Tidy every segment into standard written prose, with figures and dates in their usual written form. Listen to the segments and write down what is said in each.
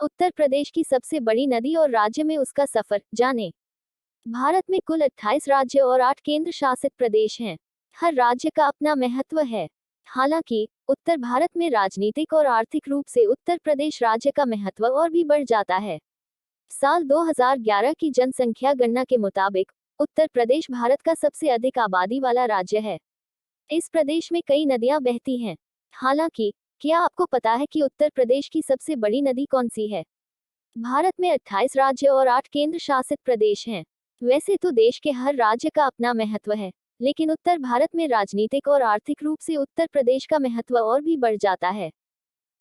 उत्तर प्रदेश की सबसे बड़ी नदी और राज्य में उसका सफर जाने। भारत में कुल 28 राज्य और 8 केंद्र शासित प्रदेश हैं। हर राज्य का अपना महत्व है। हालांकि उत्तर भारत में राजनीतिक और आर्थिक रूप से उत्तर प्रदेश राज्य का महत्व और भी बढ़ जाता है। साल 2011 की जनसंख्या गणना के मुताबिक उत्तर प्रदेश भारत का सबसे अधिक आबादी वाला राज्य है। इस प्रदेश में कई नदियां बहती हैं। हालांकि क्या आपको पता है कि उत्तर प्रदेश की सबसे बड़ी नदी कौन सी है? भारत में 28 राज्य और 8 केंद्र शासित प्रदेश हैं। वैसे तो देश के हर राज्य का अपना महत्व है, लेकिन उत्तर भारत में राजनीतिक और आर्थिक रूप से उत्तर प्रदेश का महत्व और भी बढ़ जाता है।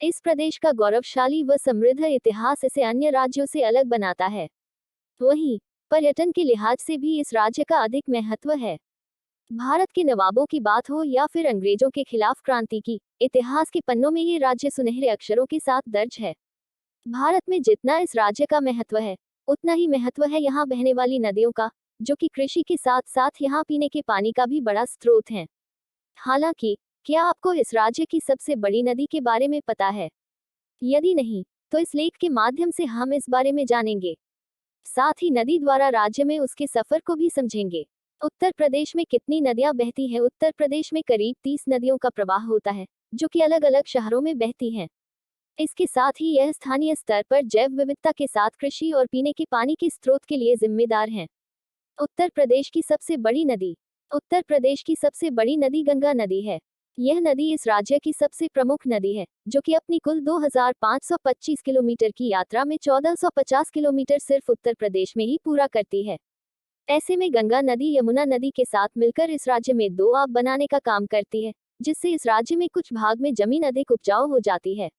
इस प्रदेश का गौरवशाली व समृद्ध इतिहास इसे अन्य राज्यों से अलग बनाता है। वहीं पर्यटन के लिहाज से भी इस राज्य का अधिक महत्व है। भारत के नवाबों की बात हो या फिर अंग्रेजों के खिलाफ क्रांति की, इतिहास के पन्नों में ये राज्य सुनहरे अक्षरों के साथ दर्ज है। भारत में जितना इस राज्य का महत्व है, उतना ही महत्व है यहाँ बहने वाली नदियों का, जो कि कृषि के साथ साथ यहाँ पीने के पानी का भी बड़ा स्रोत है। हालांकि क्या आपको इस राज्य की सबसे बड़ी नदी के बारे में पता है? यदि नहीं, तो इस लेख के माध्यम से हम इस बारे में जानेंगे। साथ ही नदी द्वारा राज्य में उसके सफर को भी समझेंगे। उत्तर प्रदेश में कितनी नदियां बहती हैं? उत्तर प्रदेश में करीब 30 नदियों का प्रवाह होता है, जो कि अलग अलग शहरों में बहती हैं। इसके साथ ही यह स्थानीय स्तर पर जैव विविधता के साथ कृषि और पीने के पानी के स्रोत के लिए जिम्मेदार हैं। उत्तर प्रदेश की सबसे बड़ी नदी। उत्तर प्रदेश की सबसे बड़ी नदी गंगा नदी है। यह नदी इस राज्य की सबसे प्रमुख नदी है, जो कि अपनी कुल 2525 किलोमीटर की यात्रा में 1450 किलोमीटर सिर्फ उत्तर प्रदेश में ही पूरा करती है। ऐसे में गंगा नदी यमुना नदी के साथ मिलकर इस राज्य में दो आब बनाने का काम करती है, जिससे इस राज्य में कुछ भाग में जमीन अधिक उपजाऊ हो जाती है।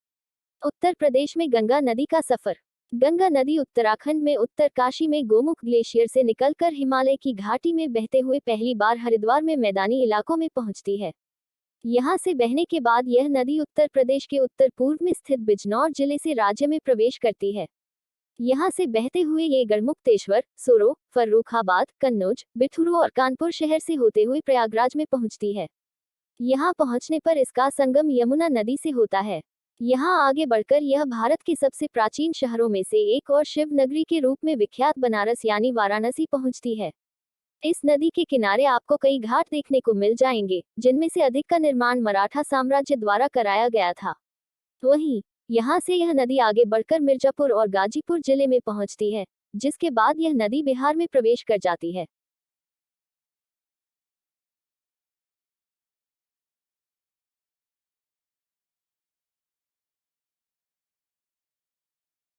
उत्तर प्रदेश में गंगा नदी का सफर। गंगा नदी उत्तराखंड में उत्तरकाशी में गोमुख ग्लेशियर से निकलकर हिमालय की घाटी में बहते हुए पहली बार हरिद्वार में मैदानी इलाकों में पहुंचती है। यहां से बहने के बाद यह नदी उत्तर प्रदेश के उत्तर पूर्व में स्थित बिजनौर जिले से राज्य में प्रवेश करती है। यहां से बहते हुए ये गढ़मुक्तेश्वर, सोरो, फर्रुखाबाद, कन्नौज, बिठूरू और कानपुर शहर से होते हुए प्रयागराज में पहुंचती है। यहां पहुंचने पर इसका संगम यमुना नदी से होता है। यहां आगे बढ़कर यह भारत के सबसे प्राचीन शहरों में से एक और शिव नगरी के रूप में विख्यात बनारस यानी वाराणसी पहुंचती है। इस नदी के किनारे आपको कई घाट देखने को मिल जाएंगे, जिनमें से अधिक का निर्माण मराठा साम्राज्य द्वारा कराया गया था। वहीं यहां से यह नदी आगे बढ़कर मिर्जापुर और गाजीपुर जिले में पहुंचती है, जिसके बाद यह नदी बिहार में प्रवेश कर जाती है।